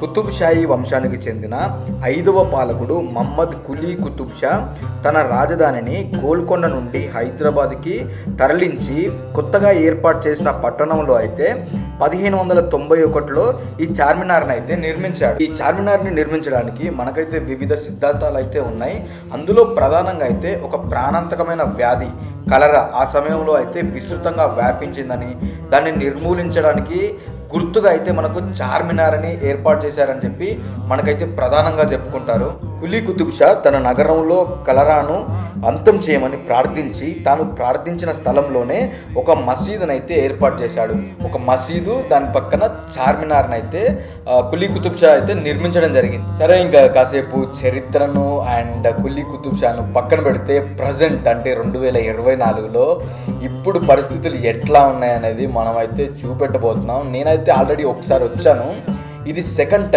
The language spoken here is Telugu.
కుతుబ్ షాహీ వంశానికి చెందిన 5వ పాలకుడు మహమ్మద్ కులీ కుతుబ్ షా తన రాజధానిని గోల్కొండ నుండి హైదరాబాద్కి తరలించి కొత్తగా ఏర్పాటు చేసిన పట్టణంలో అయితే 1591లో ఈ చార్మినార్ని అయితే నిర్మించాడు. ఈ చార్మినార్ని నిర్మించడానికి మనకైతే వివిధ సిద్ధాంతాలు అయితే ఉన్నాయి. అందులో ప్రధానంగా అయితే ఒక ప్రాణాంతకమైన వ్యాధి కలరా ఆ సమయంలో అయితే విస్తృతంగా వ్యాపించిందని, దాన్ని నిర్మూలించడానికి గుర్తుగా అయితే మనకు చార్మినార్ అని ఏర్పాటు చేశారని చెప్పి మనకైతే ప్రధానంగా చెప్పుకుంటారు. కులీ కుతుబ్ షా తన నగరంలో కలరాను అంతం చేయమని ప్రార్థించి తాను ప్రార్థించిన స్థలంలోనే ఒక మసీదును అయితే ఏర్పాటు చేశాడు. ఒక మసీదు దాని పక్కన చార్మినార్ని అయితే కులీ కుతుబ్ షా అయితే నిర్మించడం జరిగింది. సరే, ఇంకా కాసేపు చరిత్రను అండ్ కులీ కుతుబ్ షాను పక్కన పెడితే ప్రజెంట్ అంటే 2024లో ఇప్పుడు పరిస్థితులు ఎట్లా ఉన్నాయనేది మనం అయితే చూపెట్టబోతున్నాం. నేనైతే ఆల్రెడీ ఒకసారి వచ్చాను. ఇది సెకండ్ టైం.